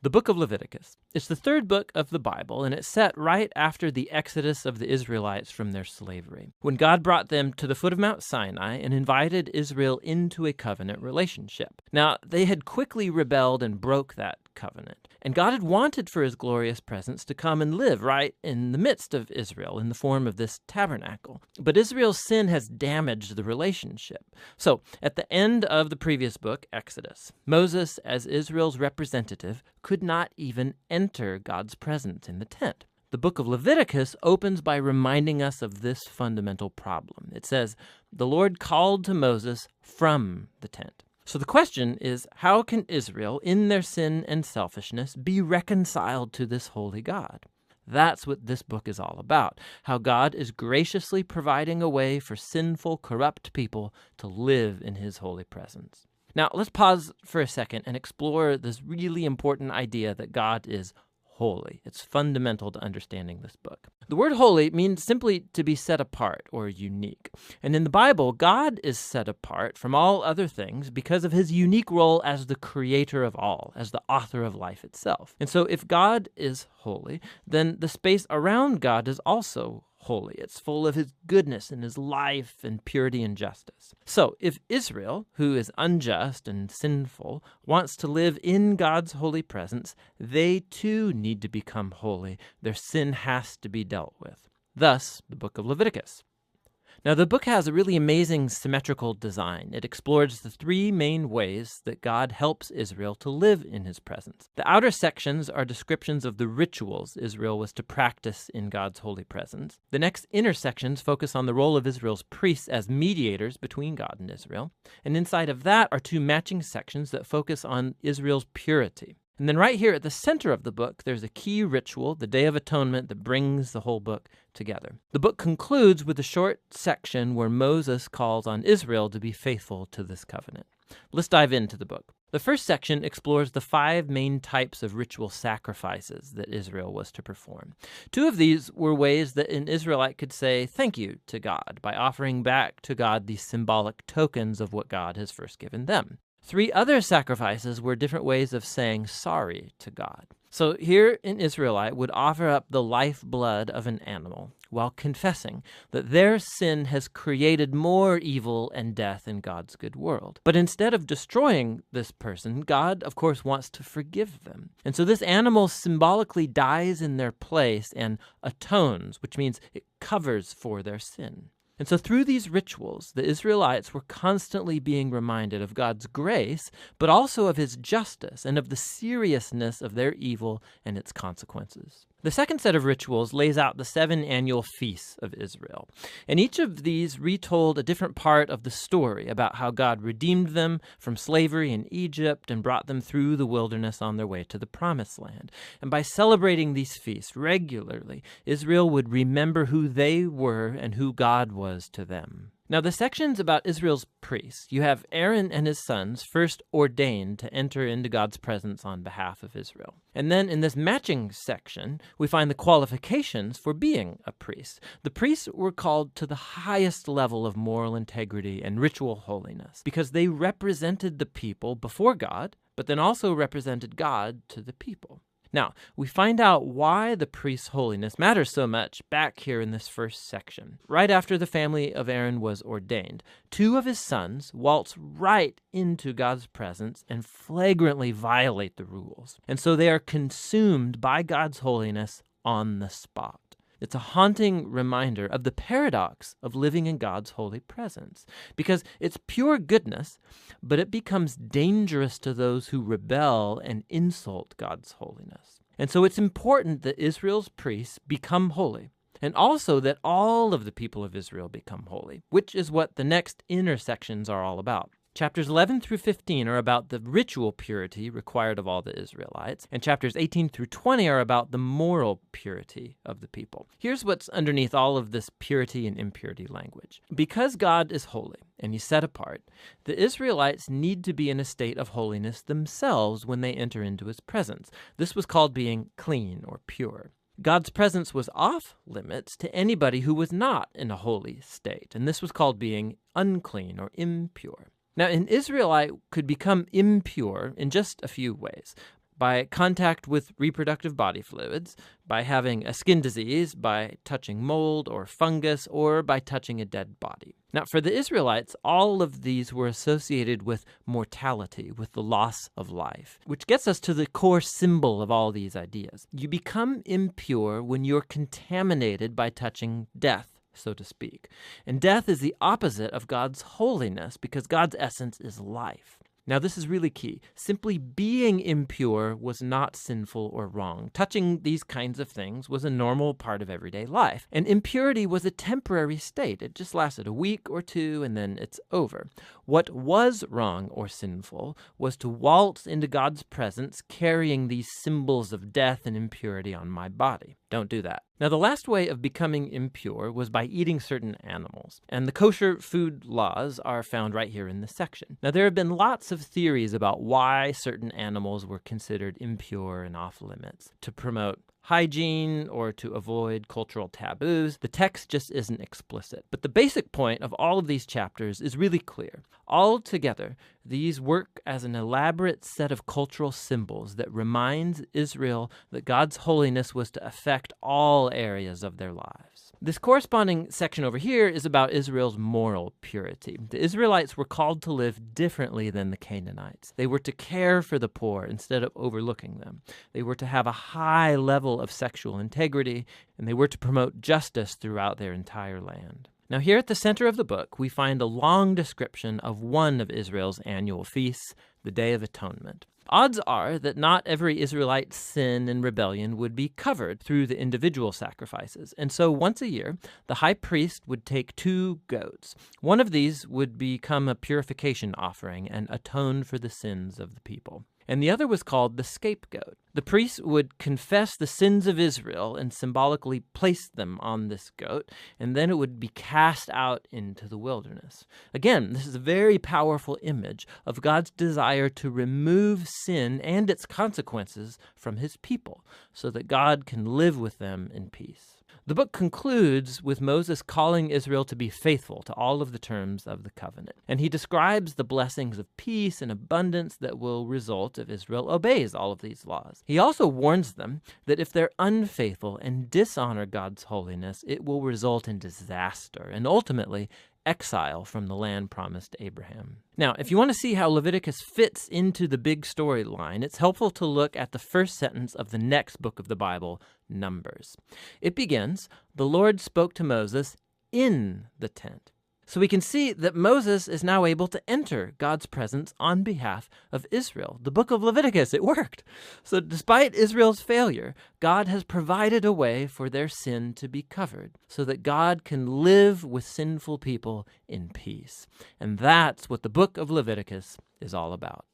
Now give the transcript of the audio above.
The Book of Leviticus. It's the third book of the Bible, and it's set right after the exodus of the Israelites from their slavery, when God brought them to the foot of Mount Sinai and invited Israel into a covenant relationship. Now, they had quickly rebelled and broke that covenant, and God had wanted for his glorious presence to come and live right in the midst of Israel in the form of this tabernacle. But Israel's sin has damaged the relationship. So, at the end of the previous book, Exodus, Moses, as Israel's representative, could not even enter God's presence in the tent. The book of Leviticus opens by reminding us of this fundamental problem. It says, "The Lord called to Moses from the tent." So the question is, how can Israel, in their sin and selfishness, be reconciled to this holy God? That's what this book is all about, how God is graciously providing a way for sinful, corrupt people to live in his holy presence. Now, let's pause for a second and explore this really important idea that God is holy. It's fundamental to understanding this book. The word holy means simply to be set apart or unique. And in the Bible, God is set apart from all other things because of his unique role as the creator of all, as the author of life itself. And so if God is holy, then the space around God is also holy. It's full of his goodness and his life and purity and justice. So if Israel, who is unjust and sinful, wants to live in God's holy presence, they too need to become holy. Their sin has to be dealt with. Thus, the book of Leviticus. Now, the book has a really amazing symmetrical design. It explores the three main ways that God helps Israel to live in his presence. The outer sections are descriptions of the rituals Israel was to practice in God's holy presence. The next inner sections focus on the role of Israel's priests as mediators between God and Israel. And inside of that are two matching sections that focus on Israel's purity. And then right here at the center of the book, there's a key ritual, the Day of Atonement, that brings the whole book together. The book concludes with a short section where Moses calls on Israel to be faithful to this covenant. Let's dive into the book. The first section explores the 5 main types of ritual sacrifices that Israel was to perform. 2 of these were ways that an Israelite could say thank you to God by offering back to God these symbolic tokens of what God has first given them. 3 other sacrifices were different ways of saying sorry to God. So here an Israelite would offer up the lifeblood of an animal while confessing that their sin has created more evil and death in God's good world. But instead of destroying this person, God, of course, wants to forgive them. And so this animal symbolically dies in their place and atones, which means it covers for their sin. And so through these rituals, the Israelites were constantly being reminded of God's grace, but also of his justice and of the seriousness of their evil and its consequences. The second set of rituals lays out the 7 annual feasts of Israel. And each of these retold a different part of the story about how God redeemed them from slavery in Egypt and brought them through the wilderness on their way to the Promised Land. And by celebrating these feasts regularly, Israel would remember who they were and who God was to them. Now, the sections about Israel's priests, you have Aaron and his sons first ordained to enter into God's presence on behalf of Israel. And then in this matching section, we find the qualifications for being a priest. The priests were called to the highest level of moral integrity and ritual holiness because they represented the people before God, but then also represented God to the people. Now, we find out why the priest's holiness matters so much back here in this first section. Right after the family of Aaron was ordained, 2 of his sons waltz right into God's presence and flagrantly violate the rules. And so they are consumed by God's holiness on the spot. It's a haunting reminder of the paradox of living in God's holy presence, because it's pure goodness, but it becomes dangerous to those who rebel and insult God's holiness. And so it's important that Israel's priests become holy, and also that all of the people of Israel become holy, which is what the next inner sections are all about. Chapters 11 through 15 are about the ritual purity required of all the Israelites, and chapters 18 through 20 are about the moral purity of the people. Here's what's underneath all of this purity and impurity language. Because God is holy and he's set apart, the Israelites need to be in a state of holiness themselves when they enter into his presence. This was called being clean or pure. God's presence was off limits to anybody who was not in a holy state, and this was called being unclean or impure. Now, an Israelite could become impure in just a few ways. by contact with reproductive body fluids, by having a skin disease, by touching mold or fungus, or by touching a dead body. Now, for the Israelites, all of these were associated with mortality, with the loss of life, which gets us to the core symbol of all these ideas. You become impure when you're contaminated by touching death, so to speak. And death is the opposite of God's holiness, because God's essence is life. Now, this is really key. Simply being impure was not sinful or wrong. Touching these kinds of things was a normal part of everyday life. And impurity was a temporary state. It just lasted a week or two, and then it's over. What was wrong or sinful was to waltz into God's presence carrying these symbols of death and impurity on my body. Don't do that. Now, the last way of becoming impure was by eating certain animals, and the kosher food laws are found right here in this section. Now, there have been lots of theories about why certain animals were considered impure and off limits. To promote hygiene or to avoid cultural taboos, the text just isn't explicit. But the basic point of all of these chapters is really clear. Altogether, these work as an elaborate set of cultural symbols that reminds Israel that God's holiness was to affect all areas of their lives. This corresponding section over here is about Israel's moral purity. The Israelites were called to live differently than the Canaanites. They were to care for the poor instead of overlooking them. They were to have a high level of sexual integrity, and they were to promote justice throughout their entire land. Now, here at the center of the book, we find a long description of one of Israel's annual feasts, the Day of Atonement. Odds are that not every Israelite's sin and rebellion would be covered through the individual sacrifices. And so once a year, the high priest would take 2 goats. One of these would become a purification offering and atone for the sins of the people. And the other was called the scapegoat. The priest would confess the sins of Israel and symbolically place them on this goat, and then it would be cast out into the wilderness. Again, this is a very powerful image of God's desire to remove sin and its consequences from his people, so that God can live with them in peace. The book concludes with Moses calling Israel to be faithful to all of the terms of the covenant. And he describes the blessings of peace and abundance that will result if Israel obeys all of these laws. He also warns them that if they're unfaithful and dishonor God's holiness, it will result in disaster and ultimately exile from the land promised to Abraham. Now, if you want to see how Leviticus fits into the big storyline, it's helpful to look at the first sentence of the next book of the Bible, Numbers. It begins, "The Lord spoke to Moses in the tent." So we can see that Moses is now able to enter God's presence on behalf of Israel. The book of Leviticus, it worked. So despite Israel's failure, God has provided a way for their sin to be covered so that God can live with sinful people in peace. And that's what the book of Leviticus is all about.